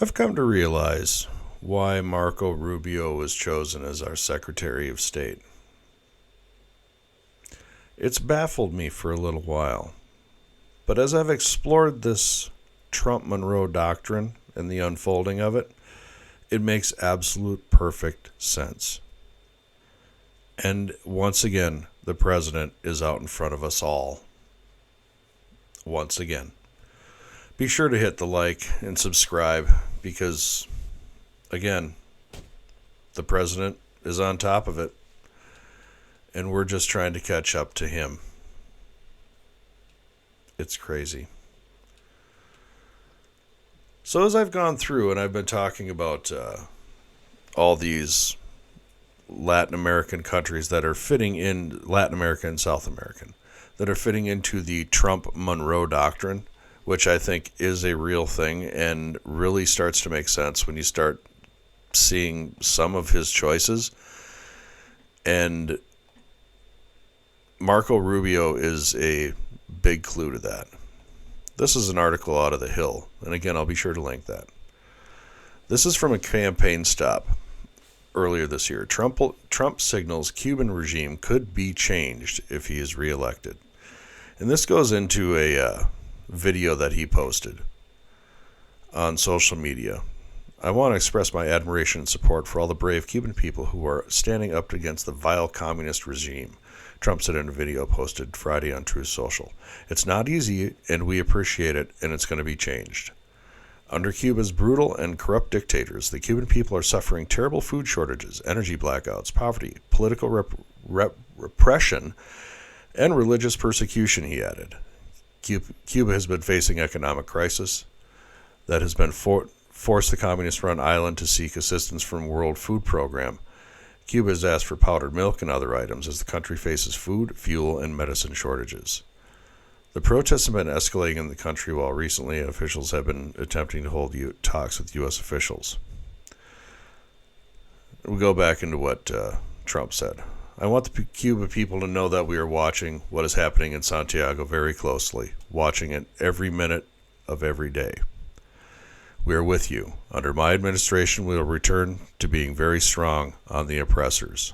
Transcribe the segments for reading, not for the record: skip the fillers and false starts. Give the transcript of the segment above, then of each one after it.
I've come to realize why Marco Rubio was chosen as our Secretary of State. It's baffled me for a little while, but as I've explored this Trump-Monroe Doctrine and the unfolding of it, it makes absolute perfect sense. And once again, the president is out in front of us all. Once again. Be sure to hit the like and subscribe because, again, the president is on top of it, and we're just trying to catch up to him. It's crazy. So as I've gone through and I've been talking about all these Latin American countries that are fitting in, Latin America and South American, that are fitting into the Trump-Monroe Doctrine, which I think is a real thing and really starts to make sense when you start seeing some of his choices. And Marco Rubio is a big clue to that. This is an article out of The Hill, and again, I'll be sure to link that. This is from a campaign stop earlier this year. Trump signals Cuban regime could be changed if he is reelected. And this goes into a video that he posted on social media. I want to express my admiration and support for all the brave Cuban people who are standing up against the vile communist regime, Trump said in a video posted Friday on Truth Social. It's not easy, and we appreciate it, and it's going to be changed. Under Cuba's brutal and corrupt dictators, the Cuban people are suffering terrible food shortages, energy blackouts, poverty, political repression, and religious persecution, he added. Cuba has been facing economic crisis that has been forced the communist-run island to seek assistance from World Food Program. Cuba has asked for powdered milk and other items as the country faces food, fuel, and medicine shortages. The protests have been escalating in the country while recently officials have been attempting to hold talks with U.S. officials. We go back into what Trump said. I want the Cuba people to know that we are watching what is happening in Santiago very closely, watching it every minute of every day. We are with you. Under my administration, we will return to being very strong on the oppressors.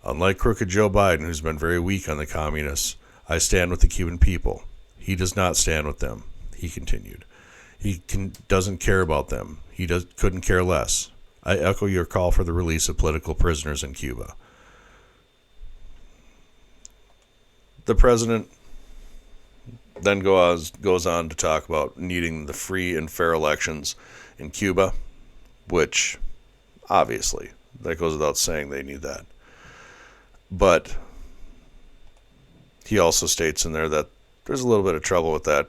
Unlike crooked Joe Biden, who's been very weak on the communists, I stand with the Cuban people. He does not stand with them, he continued. He doesn't care about them. He couldn't care less. I echo your call for the release of political prisoners in Cuba. The president then goes on to talk about needing the free and fair elections in Cuba, which obviously, that goes without saying they need that. But he also states in there that there's a little bit of trouble with that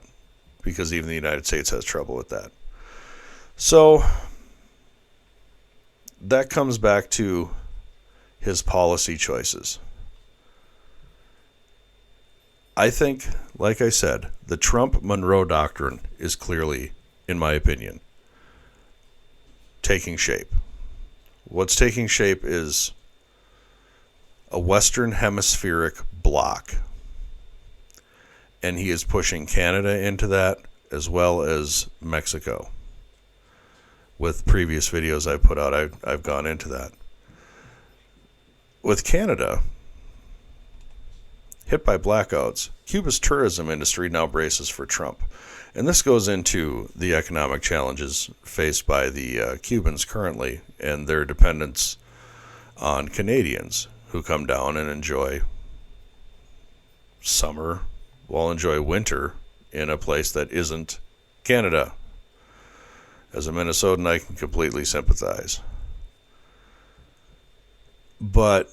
because even the United States has trouble with that. So that comes back to his policy choices. I think, like I said, the Trump-Monroe Doctrine is clearly, in my opinion, taking shape. What's taking shape is a Western Hemispheric bloc. And he is pushing Canada into that as well as Mexico. With previous videos I put out, I've gone into that. With Canada hit by blackouts, Cuba's tourism industry now braces for Trump. And this goes into the economic challenges faced by the Cubans currently and their dependence on Canadians who come down and enjoy summer, while enjoy winter in a place that isn't Canada. As a Minnesotan, I can completely sympathize. But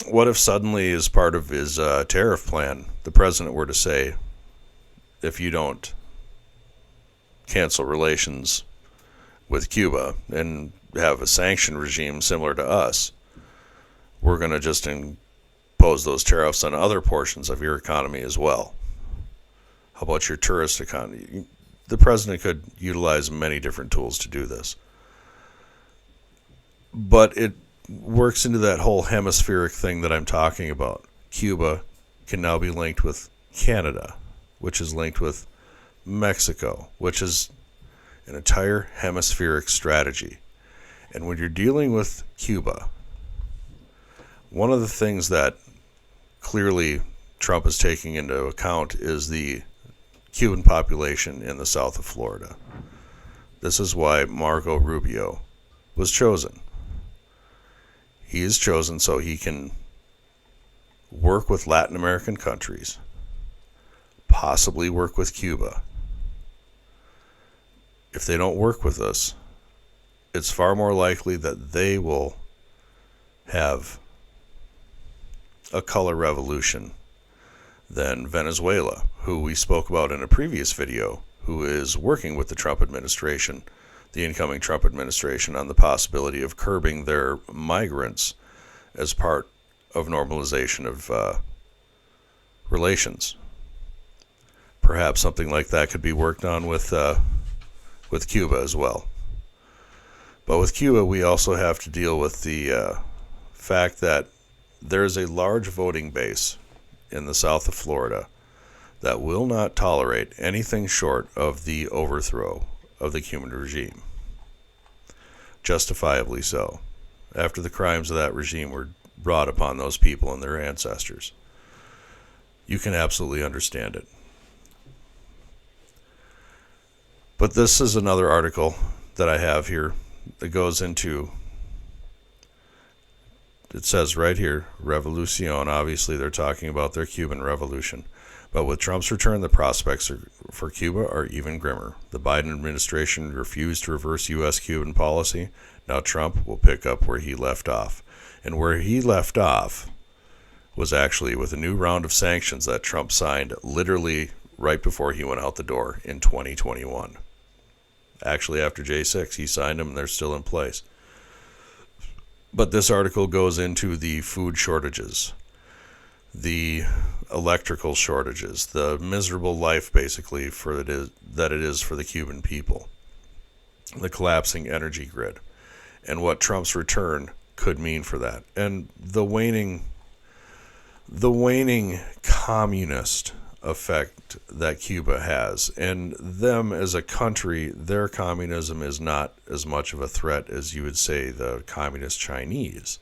what if suddenly, as part of his tariff plan, the president were to say, if you don't cancel relations with Cuba and have a sanction regime similar to us, we're going to just impose those tariffs on other portions of your economy as well. How about your tourist economy? The president could utilize many different tools to do this. But it works into that whole hemispheric thing that I'm talking about. Cuba can now be linked with Canada, which is linked with Mexico, which is an entire hemispheric strategy. And when you're dealing with Cuba, one of the things that clearly Trump is taking into account is the Cuban population in the south of Florida. This is why Marco Rubio was chosen. He is chosen so he can work with Latin American countries, possibly work with Cuba. If they don't work with us, it's far more likely that they will have a color revolution than Venezuela, who we spoke about in a previous video, who is working with the Trump administration, the incoming Trump administration, on the possibility of curbing their migrants as part of normalization of relations. Perhaps something like that could be worked on with Cuba as well. But with Cuba, we also have to deal with the fact that there's a large voting base in the south of Florida that will not tolerate anything short of the overthrow of the Cuban regime. Justifiably so, after the crimes of that regime were brought upon those people and their ancestors. You can absolutely understand it. But this is another article that I have here that goes into, it says right here, Revolucion. Obviously, they're talking about their Cuban revolution. But with Trump's return, the prospects for Cuba are even grimmer. The Biden administration refused to reverse U.S.-Cuban policy. Now Trump will pick up where he left off. And where he left off was actually with a new round of sanctions that Trump signed literally right before he went out the door in 2021. Actually, after J6, he signed them, and they're still in place. But this article goes into the food shortages, the electrical shortages, the miserable life, basically, that it is for the Cuban people, the collapsing energy grid, and what Trump's return could mean for that, and the waning communist effect that Cuba has. And them as a country, their communism is not as much of a threat as you would say the communist Chinese.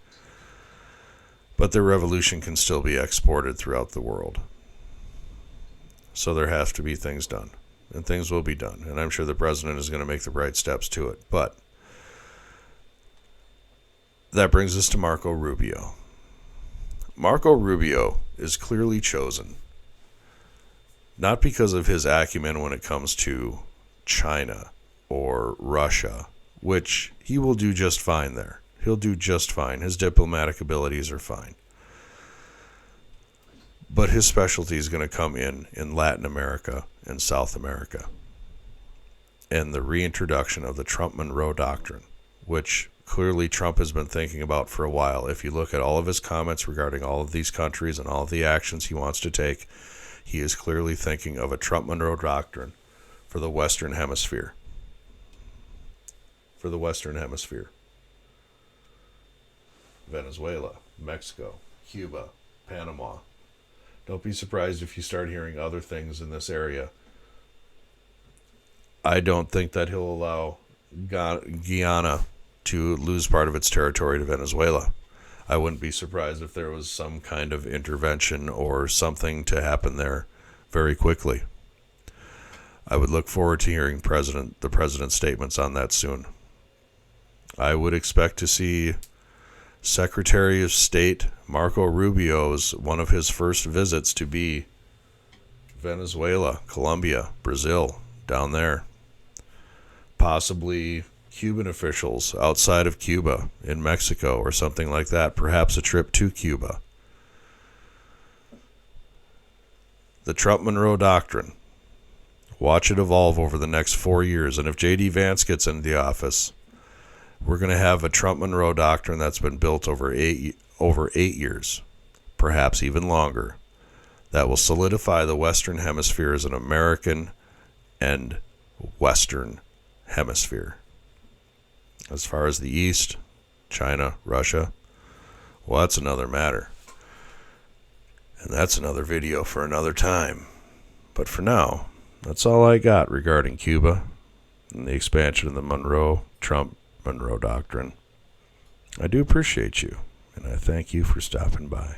But their revolution can still be exported throughout the world. So there have to be things done. And things will be done. And I'm sure the president is going to make the right steps to it. But that brings us to Marco Rubio. Marco Rubio is clearly chosen not because of his acumen when it comes to China or Russia, which he will do just fine there. He'll do just fine. His diplomatic abilities are fine. But his specialty is going to come in Latin America and South America, and the reintroduction of the Trump-Monroe Doctrine, which clearly Trump has been thinking about for a while. If you look at all of his comments regarding all of these countries and all of the actions he wants to take, he is clearly thinking of a Trump-Monroe Doctrine for the Western Hemisphere. For the Western Hemisphere. Venezuela, Mexico, Cuba, Panama. Don't be surprised if you start hearing other things in this area. I don't think that he'll allow Guyana to lose part of its territory to Venezuela. I wouldn't be surprised if there was some kind of intervention or something to happen there very quickly. I would look forward to hearing the president's statements on that soon. I would expect to see Secretary of State Marco Rubio's one of his first visits to be Venezuela, Colombia, Brazil, down there. Possibly Cuban officials outside of Cuba, in Mexico or something like that. Perhaps a trip to Cuba. The Trump-Monroe Doctrine. Watch it evolve over the next 4 years. And if J.D. Vance gets into the office, we're going to have a Trump-Monroe Doctrine that's been built over 8 years, perhaps even longer, that will solidify the Western Hemisphere as an American and Western Hemisphere. As far as the East, China, Russia, well, that's another matter. And that's another video for another time. But for now, that's all I got regarding Cuba. and the expansion of the Monroe Doctrine. I do appreciate you, and I thank you for stopping by.